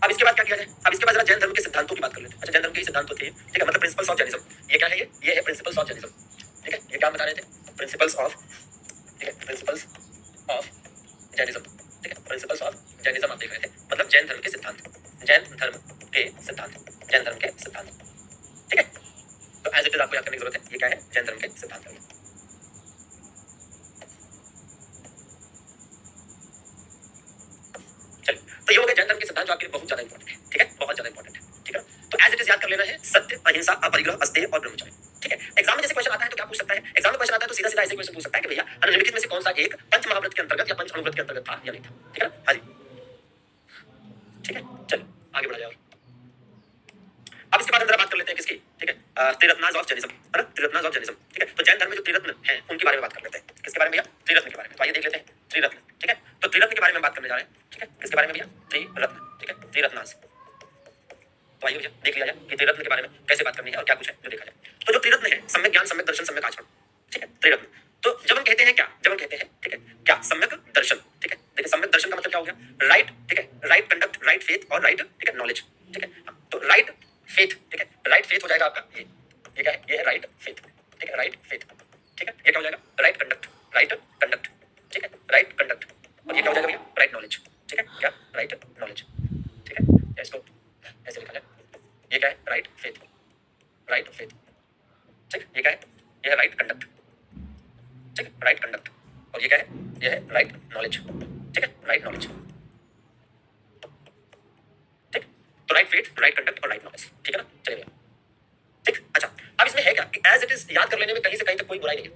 अब इसके बाद क्या किया जाए? अब इसके बाद जरा जैन धर्म के सिद्धांतों की बात कर लेते हैं। अच्छा, जैन धर्म के सिद्धांत थे, ठीक है, मतलब प्रिंसिपल्स ऑफ जैनिज्म। ये क्या है? ये है प्रिंसिपल्स ऑफ जैनिज्म, ठीक है। ये क्या बता रहे थे? प्रिंसिपल्स ऑफ, ठीक है, प्रिंसिपल्स ऑफ जैनिज्म, ठीक है, प्रिंसिपल्स ऑफ जैनिज्म आप देख रहे थे, मतलब जैन धर्म के सिद्धांत, जैन धर्म के सिद्धांत, जैन धर्म के सिद्धांत, ठीक है। तो एज इट इज आपको याद करने की जरूरत है, ये क्या है? जैन धर्म के सिद्धांत है। चलिए, तो ये हो गया जैन धर्म के सिद्धांत जो आपके लिए बहुत ज्यादा इंपॉर्टेंट है, ठीक है, बहुत ज्यादा इंपॉर्टेंट है, ठीक है। तो एज इट इज याद कर लेना है सत्य, अहिंसा, अपरिग्रह, अस्तेय और ब्रह्मचर्य, ठीक है। एग्जाम में जैसे क्वेश्चन आता है तो क्या पूछ सकता है? एग्जाम में क्वेश्चन आता है तो सीधा सीधा ऐसे क्वेश्चन पूछ सकता है कि भैया निम्नलिखित में से कौन सा एक पंच महाव्रत के अंतर्गत या पंच अनुव्रत के अंतर्गत था या नहीं था, ठीक है ना। हाँ जी, ठीक है। चलिए आगे बढ़ा जाए। अब इसके बाद हम जरा बात कर लेते हैं किसकी, ठीक है, त्रिरत्नाज ऑफ जैनिज्म, है ना, त्रिरत्नाज ऑफ जैनिज्म, ठीक है। तो जैन धर्म में जो त्रिरत्न हैं उनके बारे में बात कर लेते हैं। किसके बारे में भैया? त्रिरत्न के बारे में। तो आइए देख लेते हैं त्रिरत्न, ठीक है। तो त्रिरत्न के बारे में बात करने जा रहे हैं, ठीक है। किसके बारे में भैया? त्रिरत्न, ठीक है, त्रिरत्नाज। तो आइए भैया देख लिया जाए कि त्रिरत्न के बारे में कैसे बात करनी है और क्या कुछ है जो देखा जाए। तो जो त्रिरत्न है, सम्यक ज्ञान, सम्यक दर्शन, सम्यक आचरण, ठीक है, त्रिरत्न। तो जब हम कहते हैं क्या, जब हम कहते हैं, ठीक है, क्या? सम्यक दर्शन, ठीक है। देखिए सम्यक दर्शन का मतलब क्या हो गया? राइट, ठीक है, राइट कंडक्ट, राइट फेथ और राइट, ठीक है, नॉलेज, ठीक है। तो राइट फेथ, ठीक है, राइट फेथ हो जाएगा आपका ये क्या है? ये है राइट फेथ, ठीक है, राइट फेथ, ठीक है। ये क्या हो जाएगा? राइट कंडक्ट, राइट कंडक्ट, ठीक है, राइट कंडक्ट। और ये क्या हो जाएगा भैया? राइट नॉलेज, ठीक है, क्या? राइट नॉलेज, ठीक है। या इसको ऐसे लिखा जाए, ये क्या है? राइट फेथ, राइट फेथ, ठीक। ये क्या है? ये है राइट कंडक्ट, ठीक है, राइट कंडक्ट। और ये क्या है? ये है राइट नॉलेज, ठीक है, राइट नॉलेज, ठीक। तो राइट फेथ, राइट कंडक्ट और राइट नॉलेज, ठीक है ना। चलिए भैया, ठीक। अच्छा, अब इसमें है क्या कि एज इट इज याद कर लेने में कहीं से कहीं तक कोई बुराई नहीं है,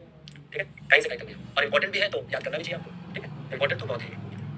ठीक है, कहीं से कहीं तक नहीं। और इंपॉर्टेंट भी है तो याद करना भी चाहिए आपको, ठीक है, इंपॉर्टेंट तो बहुत है,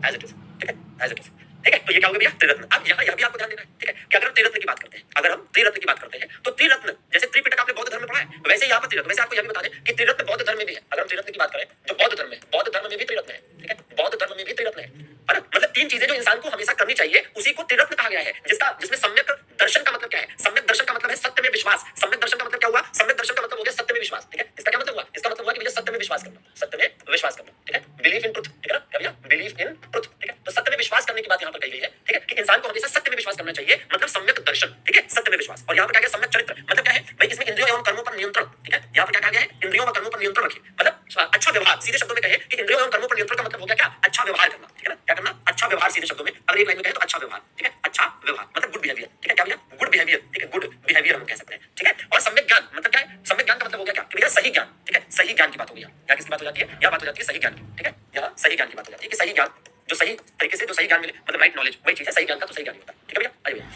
एज इट इज, ठीक है, एज इट इज, ठीक है। तो ये क्या हो गया भैया? त्रिरत्न। अब यहाँ यह भी आपको ध्यान देना है, ठीक है, कि अगर हम त्रिरत्न की बात करते हैं, अगर हम त्रिरत्न की बात करते हैं तो त्रिरत्न जैसे त्रिपिटक आपने बौद्ध धर्म में पढ़ा है, वैसे यहाँ पर त्रिरत्न। वैसे आपको यह भी बता दें कि त्रिरत्न बौद्ध धर्म में भी है। अगर हम त्रिरत्न की बात करें जो बौद्ध धर्म में, बौद्ध धर्म में भी त्रिरत्न है, ठीक है, बौद्ध धर्म में भी त्रिरत्न है ना। मतलब 3 चीजें जो इंसान को हमेशा करनी चाहिए उसी को त्रिरत्न कहा गया है, जिसमें सम्यक दर्शन का मतलब क्या है? सम्यक दर्शन का मतलब है सत्य में विश्वास। सम्यक दर्शन का मतलब क्या हुआ? सम्यक दर्शन का मतलब हो गया सत्य में विश्वास, ठीक है। इसका क्या मतलब हुआ? इसका मतलब हुआ कि भैया सत्य में विश्वास करना, सत्य में विश्वास करना, ठीक है, बिलीव इन ट्रुथ, ठीक है ना। क्या भैया? बिलीव इन ट्रुथ, ठीक है। तो सत्य में विश्वास करने की बात यहाँ पर कही गई है, ठीक है, कि इंसान को हमेशा सत्य में विश्वास करना चाहिए, मतलब सम्यक दर्शन, ठीक है, सत्य में विश्वास। और यहाँ पर क्या है? सम्यक चरित्र, मतलब क्या है भाई? इसमें इंद्रियों एवं कर्मों पर नियंत्रण, ठीक है। यहाँ पर क्या कहा गया है? इंद्रियों व कर्मों पर नियंत्रण रखिए, मतलब अच्छा व्यवहार। सीधे शब्दों में कहे कि इंद्रियों एवं कर्मों पर नियंत्रण का मतलब हो गया क्या? अच्छा व्यवहार करना, ठीक है ना। क्या करना? अच्छा व्यवहार। सीधे शब्दों में अगर एक लाइन में कहे तो अच्छा व्यवहार, ठीक है, अच्छा व्यवहार मतलब गुड बिहेवियर, ठीक है। क्या भैया? गुड बिहेवियर, ठीक है, गुड बिहेवियर हम कह सकते हैं, ठीक है। और सम्यक ज्ञान मतलब क्या है? सम्यक ज्ञान का मतलब हो गया क्या? कि भैया सही ज्ञान, ठीक है, सही ज्ञान की बात हो गई। यहाँ किसकी बात हो जाती है? यहाँ बात हो जाती है सही ज्ञान की, ठीक है। यहाँ सही ज्ञान की बात हो जाती है कि सही ज्ञान, जो सही तरीके से जो सही ज्ञान मिले, मतलब राइट नॉलेज, वही चीज है सही ज्ञान का। तो सही ज्ञान होता है, ठीक है भैया। आइए भैया,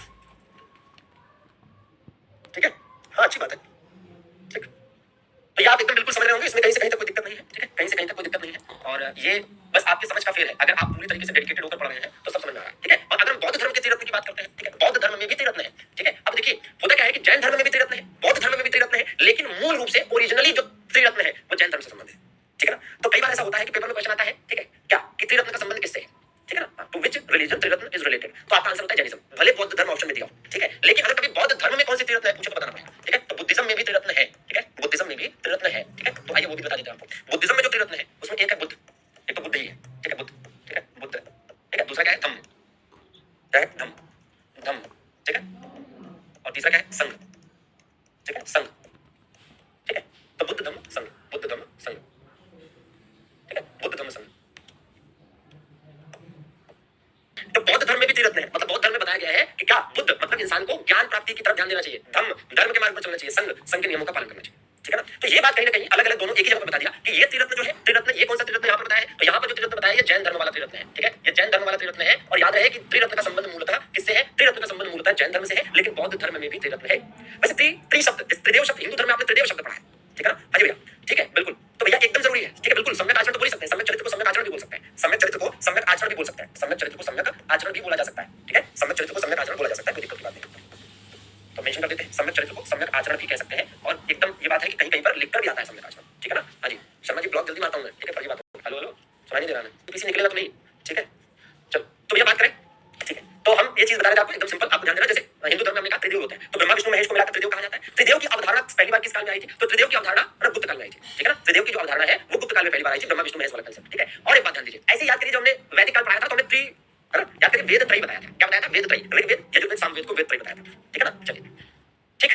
ठीक है, हाँ अच्छी बात है, ठीक। तो ये आप एकदम बिल्कुल समझ रहे होंगे, इसमें कहीं से कहीं तक कोई दिक्कत नहीं है, ठीक है, कहीं से कहीं तक कोई दिक्कत नहीं है। और ये बस आपकी समझ का फेर है। अगर आप पूरी तरीके से डेडिकेटेड होकर पढ़ रहे हैं तो सब समझ में आ रहा है, ठीक है। और अगर हम बौद्ध धर्म के त्रिरत्न की बात करते हैं, ठीक है, बौद्ध धर्म में भी त्रिरत्न है, ठीक है। अब देखिए होता क्या है कि जैन धर्म में भी त्रिरत्न है, बौद्ध धर्म में भी त्रिरत्न है, लेकिन मूल रूप से ओरिजिनली जो त्रिरत्न है वो जैन धर्म से संबंधित है, ठीक है ना। तो कई बार ऐसा होता है कि पेपर में क्वेश्चन आता है, ठीक है, क्या कि त्रिरत्न का संबंध किससे है, ठीक है ना, to which religion Triratna is related. तो आपका आंसर होता है जैनिज्म, भले बौद्ध धर्म ऑप्शन में दिया हो, ठीक है। लेकिन अगर कभी बौद्ध धर्म में कौन सी त्रिरत्न है पूछे तो बताना पड़ेगा, ठीक है। तो बुद्धिज्म में भी त्रिरत्न है, ठीक है, बुद्धिज्म में भी त्रिरत्न है, ठीक है। तो आइए वो भी बता देते हैं आपको। बुद्धिज्म में जो त्रिरत्न है उसमें एक है बुद्ध, एक तो बुद्ध ही है, ठीक है, बुद्ध, ठीक है, बुद्ध, ठीक है। दूसरा क्या है? धम्म, क्या है? धम्म, धम्म, ठीक है। और तीसरा क्या है? संघ, ठीक है, संघ, ठीक है। तो बुद्ध धम्म संघ, बुद्ध धम्म संघ, ठीक है, बुद्ध धम्म संघ, त्रिरत्न है, मतलब बौद्ध धर्म में बताया गया है कि क्या बुद्ध मतलब इंसान को ज्ञान प्राप्ति की तरफ ध्यान देना चाहिए, धर्म के मार्ग पर चलना चाहिए, संघ के नियमों का पालन करना चाहिए, ठीक है ना। तो ये बात कहीं ना कहीं अलग अलग दोनों एक ही जगह पर बता दिया कि ये त्रिरत्न जो है, त्रिरत्न ये कौन सा त्रिरत्न यहाँ पर बताया है, तो यहाँ पर जो त्रिरत्न बताया ये जैन धर्म वाला त्रिरत्न है, ठीक है, ये जैन धर्म वाला त्रिरत्न है। और याद रहे कि त्रिरत्न का संबंध मूलतः किससे है, त्रिरत्न का संबंध मूलतः जैन धर्म से है, लेकिन बौद्ध धर्म में भी त्रिरत्न है। वैसे त्रि शब्द, त्रिदेव शब्द हिंदू धर्म में आपने त्रिदेव शब्द पढ़ा है, ठीक है ना, हाँ जी भैया, ठीक है, बिल्कुल। तो भैया एकदम जरूरी है, ठीक है, बिल्कुल। सम्यक आचरण तो बोल ही सकते हैं, सम्यक चरित्र को सम्यक आचरण भी बोल सकते हैं, सम्यक चरित्र को सम्यक आचरण भी बोल सकते हैं, सम्यक चरित्र को सम्यक आचरण भी बोला जा सकता है, ठीक है, सम्यक चरित्र को सम्यक आचरण बोला जा सकता है, कोई दिक्कत की बात नहीं। तो मेंशन कर देते हैं, सम्यक चरित्र को सम्यक आचरण भी कह सकते हैं, और एकदम ये बात है कि कहीं कहीं पर लिखकर भी आता है सम्यक आचरण, ठीक है ना, हाँ जी। शर्मा जी ब्लॉग जल्दी मारता हूँ मैं, ठीक है, फर्जी बात, हेलो हेलो सुनाई नहीं दे रहा है, किसी निकलेगा तो नहीं, ठीक है, चलो तो भैया बात करें, ठीक है। तो हम ये चीज बता रहे थे आपको, एकदम सिंपल, आपको ध्यान देना, जैसे हिंदू धर्म में हमने कहा त्रिदेव होते हैं, तो ब्रह्मा विष्णु महेश को मिलाकर त्रिदेव कहा जाता है। त्रिदेव की अवधारणा पहली बार किस काल में आई थी, तो त्रिदेव की अवधारणा गुप्त काल में आई थी, ठीक है ना। त्रिदेव की जो अवधारणा है वो गुप्त काल में पहली बार आई थी, ब्रह्मा विष्णु महेश वाला कंसेप्ट, ठीक है। और एक बात ध्यान दीजिए, ऐसे याद करिए, जो हमने वैदिक काल पढ़ाया था तो हमने याद करिए वेद त्रयी बताया था, क्या बताया था, वेद त्रयी, ऋग्वेद यजुर्वेद सामवेद को वेद त्रयी बताया था, ठीक है ना। चलिए ठीक,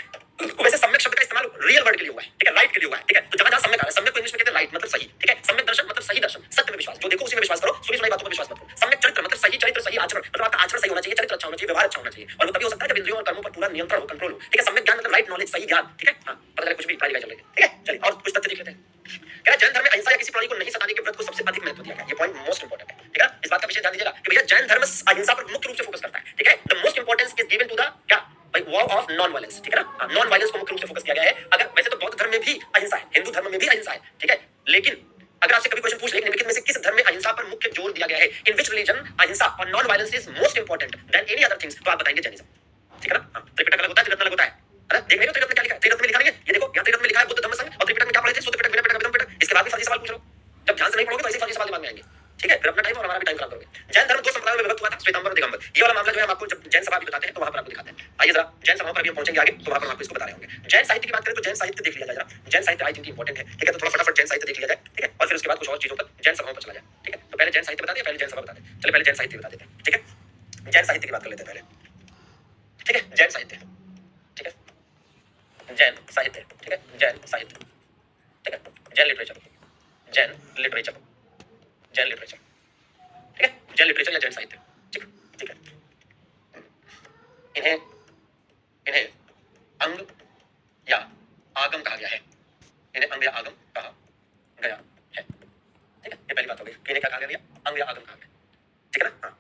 वैसे सम्यक शब्द का इस्तेमाल रियल वर्ड के लिए हुआ है, ठीक है, राइट के लिए हुआ है, ठीक है। तो जहां जहां सम्यक आ रहा है, सम्यक को इंग्लिश में कहते हैं राइट, मतलब सही, ठीक है। सम्यक दर्शन मतलब सही दर्शन, सत्य में विश्वास, जो देखो उसी में विश्वास करो, सुनी सुनाई बातों में विश्वास मत करो। सम्यक चरित्र मतलब सही चरित्र, सही आचरण, मतलब आपका आचरण सही होना चाहिए, चरित्र अच्छा होना चाहिए, व्यवहार अच्छा होना चाहिए, और वो तभी हो सकता है जब इंद्रियों और कर्मों पर पूरा नियंत्रण हो, कंट्रोल हो, ठीक है। सम्यक ज्ञान मतलब राइट नॉलेज, सही ज्ञान, ठीक है, हां, पता चले कुछ भी पढ़ाई चल रही है, ठीक है। चलिए और कुछ तथ्य देख लेते हैं। क्या जैन धर्म में अहिंसा या किसी प्राणी को नहीं सताने के व्रत को सबसे अधिक महत्व दिया गया, ये पॉइंट मोस्ट इंपोर्टेंट है, ठीक है। इस बात का विशेष ध्यान दीजिएगा कि भैया जैन धर्म अहिंसा पर मुख्य रूप से फोकस करता है, ठीक है। The most importance is given to the क्या भाई वॉ ऑफ नॉन वायलेंस, ठीक है ना, नॉन वायलेंस को मुख्य रूप से फोकस किया गया है। अगर वैसे तो बौद्ध धर्म में भी अहिंसा है, हिंदू धर्म में भी अहिंसा है, ठीक है, लेकिन अगर आपसे कभी क्वेश्चन पूछ ले निम्नलिखित में से किस धर्म में अहिंसा पर मुख्य जोर दिया गया है, इन विच रिलीजन अहिंसा और non violence is most important than any other things, तो आप बताएंगे जैनिज्म, ठीक है ना। हाँ, त्रिपिटक अलग होता है, त्रिरत्न अलग होता है, अरे देख रहे हो त्रिरत्न क्या लिखा है, त्रिरत्न में लिखा नहीं है, ये देखो यहाँ त्रिरत्न में लिखा है बुद्ध धम्म संघ, और त्रिपिटक में क्या पढ़े थे, सूत्र पिटक, विनय पिटक, विदम पिटक, इसके बाद भी फर्जी सवाल पूछ रहे हो, जब ध्यान से नहीं पढ़ोगे तो ऐसे फर्जी सवाल दिमाग में आएंगे, ठीक है, फिर अपना टाइम और हमारा भी टाइम खराब करोगे। जैन धर्म दो संप्रदायों में विभक्त हुआ था, श्वेतांबर और दिगंबर। ये वाला मामला जो है हम आपको जब जैन सभा भी बताते हैं तो वहां पर आपको दिखाते हैं। आइए जरा जैन सभाओं पर भी हम पहुंचेंगे आगे, तो वहां पर हम आपको इसको बता रहे होंगे। जैन साहित्य की बात करें तो जैन साहित्य देख लिया जाए जरा, जैन साहित्य आई थिंक इंपॉर्टेंट है, ठीक है। तो थोड़ा फटाफट जैन साहित्य देख लिया जाए, ठीक है, और फिर उसके बाद कुछ और चीजों पर जैन सभाओं पर चला जाए, ठीक है। तो पहले जैन साहित्य बता दिया, पहले जैन सभा बता दें, चलिए पहले जैन साहित्य बता देते हैं, ठीक है। जैन साहित्य की बात कर लेते हैं पहले, ठीक है। जैन साहित्य, ठीक है, जैन साहित्य, ठीक है, जैन साहित्य, ठीक है, Jain literature, Jain literature, Jain literature, ठीक है, जैन लिटरेचर या जैन साहित्य, ठीक ठीक है। इन्हें इन्हें अंग या आगम कहा गया है, इन्हें अंग या आगम कहा गया है, ठीक है। ये पहली बात हो गई, इन्हें क्या कहा गया, अंग या आगम कहा गया, ठीक है ना। हाँ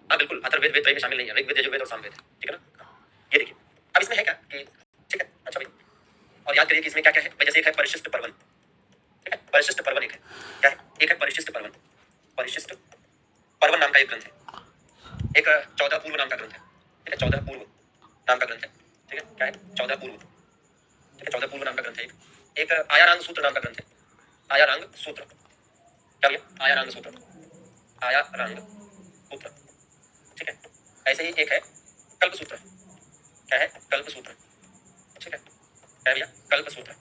हाँ बिल्कुल, अथर्ववेद वेद त्रयी में शामिल नहीं है, ऋग्वेद यजुर्वेद और सामवेद, ठीक है ना। ये देखिए अब इसमें है क्या कि, ठीक है, अच्छा भाई, और याद करिए कि इसमें क्या क्या है भाई, जैसे एक है परिशिष्ट पर्वन, ठीक है, परिशिष्ट पर्वन एक है, क्या है, एक है परिशिष्ट पर्वन, परिशिष्ट पर्वन नाम का एक ग्रंथ है, एक 14 पूर्व नाम का ग्रंथ है, ठीक है, 14 पूर्व नाम का ग्रंथ है, ठीक है, क्या है 14 पूर्व, ठीक है, 14 पूर्व नाम का ग्रंथ है, एक आयारांग सूत्र नाम का ग्रंथ है, आयारांग सूत्र, क्या भैया आयारांग सूत्र, आयारांग सूत्र, ठीक है। ऐसे ही एक है कल्प सूत्र, क्या है कल्प सूत्र, ठीक है, क्या है भैया कल्प सूत्र,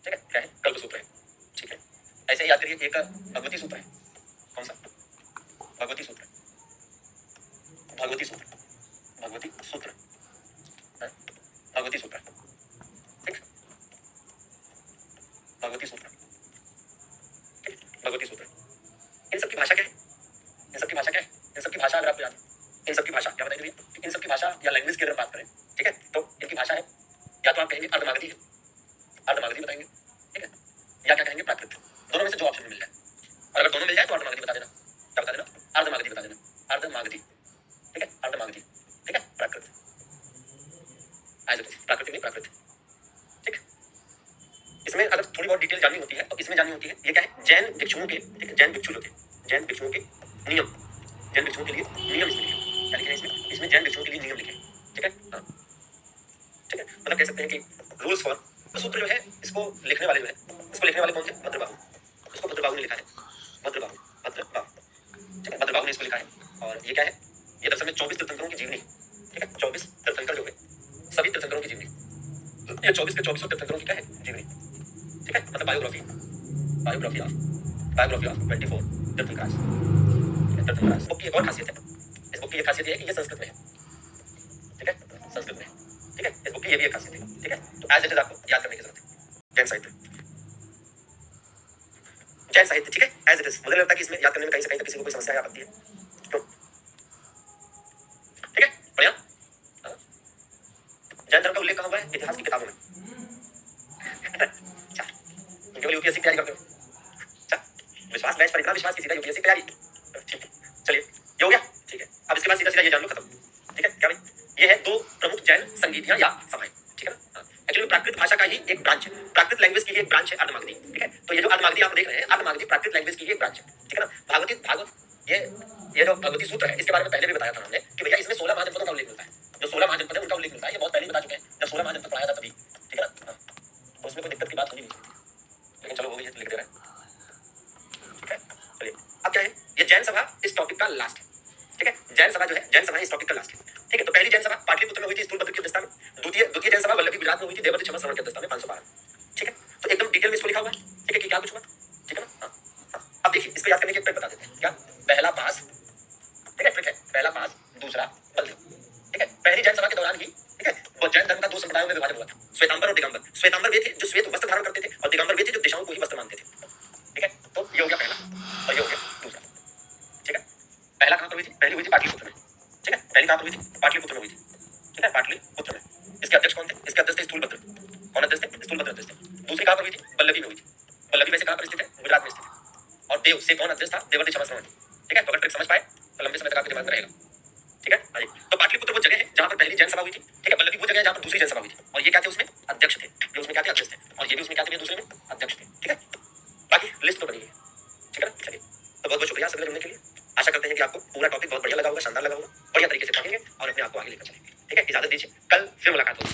ठीक है, क्या है कल्प सूत्र है, ठीक है। ऐसे ही याद करिए एक भगवती सूत्र है, कौन सा, भगवती सूत्र, भगवती सूत्र, भगवती सूत्र, भगवती सूत्र, ठीक, भगवती सूत्र, ठीक, भगवती सूत्र। इन सब की भाषा क्या है, इन सब की भाषा क्या है, इन सब की भाषा अगर आपको याद है, इन सब की भाषा क्या बताएंगे भैया, इन सब की भाषा या लैंग्वेज की अगर बात करें, ठीक है, तो इनकी भाषा है या तो आप कहेंगे अर्धमागधी है, अर्धमागधी बताएंगे, ठीक है, या क्या कहेंगे प्राकृत, दोनों में से जो ऑप्शन मिल जाए, और अगर दोनों मिल जाए तो अर्धमागधी बता देना, क्या बता देना, अर्धमागधी बता देना, अर्धमागधी, ठीक है, अर्धमागधी, ठीक है, प्राकृत, प्राकृतिक नहीं प्राकृत, ठीक। इसमें अगर थोड़ी बहुत डिटेल जाननी होती है तो इसमें जाननी होती है, ये क्या है जैन भिक्षुओं के, ठीक है, जैन भिक्षु जो थे, जैन भिक्षुओं के नियम, जैन भिक्षुओं के लिए नियम इसमें लिखे, क्या लिखे हैं इसमें, इसमें जैन भिक्षुओं के लिए नियम लिखे, ठीक है, हाँ, ठीक है, मतलब कह सकते हैं कि रूल्स फॉर सूत्र जो है, इसको लिखने वाले जो है, इसको लिखने वाले कौन थे, भद्रबाहु, इसको भद्रबाहु ने लिखा है, भद्रबाहु, भद्रबाहु, ठीक है, भद्रबाहु ने इसको लिखा है। और ये क्या है, ये दरअसल में 24 तीर्थंकरों की जीवनी, ठीक है, 24 तीर्थंकर जो है सभी तीर्थंकरों की जीवनी, ये 24 के 24 तीर्थंकरों की क्या है जीवनी, ठीक है, मतलब biography, biography of 24 tirthankaras, tirthankaras. Book की एक और खासियत है, इस बुक की एक खासियत ये है कि ये संस्कृत में है, ठीक है, संस्कृत में है, ठीक है, इस बुक की ये भी एक खासियत है, ठीक है। तो एज इट इज आपको याद करने की जरूरत है जैन साहित्य, जैन साहित्य, ठीक है, एज इट इज। मुझे लगता है कि इसमें याद करने में कहीं से कहीं तक किसी को कोई समस्या या आपत्ति है, क्यों, विश्वास मैच पर इतना विश्वास की सीधा यूपीएससी तैयारी। ठीक है, चलिए ये हो गया। ठीक है, अब इसके बाद सीधा सीधा ये जान लो, खत्म। ठीक है, क्या भाई, ये है 2 प्रमुख जैन संगीतियां या सभाएं। ठीक है ना, एक्चुअली प्राकृत भाषा का ही एक ब्रांच है, प्राकृत लैंग्वेज की ही एक ब्रांच है अर्धमागधी। ठीक है, तो ये जो अर्धमागधी आप देख रहे हैं, अर्धमागधी प्राकृत लैंग्वेज की ही एक ब्रांच है। ठीक है ना, भागवत ये जो भगवती सूत्र है, इसके बारे में पहले भी बताया था हमने कि भैया इसमें 16 महाजनपदों का उल्लेख मिलता है। जो 16 महाजनपद है उनका उल्लेख मिलता है, ये बहुत पहले बता चुके हैं, जब 16 महाजनपद पढ़ाया था तभी। ठीक है ना, तो उसमें कोई दिक्कत की बात होगी नहीं, लेकिन चलो वो भी लिख दे रहा है। ठीक है, चलिए अब क्या है, ये जैन सभा इस टॉपिक का लास्ट है। ठीक है, जैन सभा जो है, जैन सभा इस टॉपिक का लास्ट है। ठीक है, तो पहली जैन सभा पाटलिपुत्र में हुई थी, स्थूलभद्र की अध्यक्षता में। द्वितीय जैन सभा वल्लभी गुजरात में हुई थी, देवव्रत क्षमा श्रवण की अध्यक्षता में 512। ठीक है, तो एकदम डिटेल में इसको लिखा हुआ है। ठीक है, कि क्या कुछ हुआ। ठीक है ना, अब देखिए इसको याद करने के ट्रिक बता देते हैं। क्या, पहला पास। ठीक है, ट्रिक है, पहला पास, दूसरा बल्लभ। ठीक है, पहली जैन सभा के दौरान ही, ठीक है, वो जैन धर्म का 2 संप्रदायों में विभाजन हुआ था, श्वेतांबर और दिगंबर। श्वेतांबर वे थे जो श्वेत वस्त्र धारण करते थे, और दिगंबर वे थे जो दिशाओं को ही वस्त्र मानते थे। ठीक है, तो ये हो गया पहला और ये हो गया दूसरा। ठीक है, पहला कहां पर हुई थी, पहली हुई थी पाटलिपुत्र में। ठीक है, पहली कहां पर हुई थी, पाटलिपुत्र में हुई थी। ठीक है, पाटलिपुत्र में। इसके अध्यक्ष कौन थे, इसके अध्यक्ष थे स्थूलभद्र। कौन अध्यक्ष थे, स्थूलभद्र अध्यक्ष थे। दूसरी कहां पर हुई थी, वल्लभी में हुई थी। वल्लभी वैसे कहां पर स्थित है, गुजरात में स्थित है। और देव से कौन अध्यक्ष था, देवव्रत क्षमा श्रवण। ठीक है, तो अगर ट्रिक समझ पाए तो लंबे समय तक आपके दिमाग में रहेगा। ठीक है, आइए, तो पाटलिपुत्र वो जगह है जहां पर पहली जैन सभा हुई थी। ठीक है, वल्लभी वो जगह है जहां पर दूसरी जैन सभा हुई थी, और ये क्या थे, उसमें अध्यक्ष थे। ये उसमें क्या थे, अध्यक्ष थे, और ये भी उसमें क्या थे, दूसरे में अध्यक्ष थे। ठीक है, बाकी लिस्ट तो बनी है। ठीक है ना, चलिए, तो बहुत बहुत शुक्रिया सभी जुड़ने के लिए। आशा करते हैं कि आपको पूरा टॉपिक बहुत बढ़िया लगा होगा, शानदार लगा होगा, बढ़िया तरीके से पढ़ेंगे और अपने आप को आगे लेकर चलेंगे। ठीक है, इजाजत दीजिए, कल फिर मुलाकात होगी।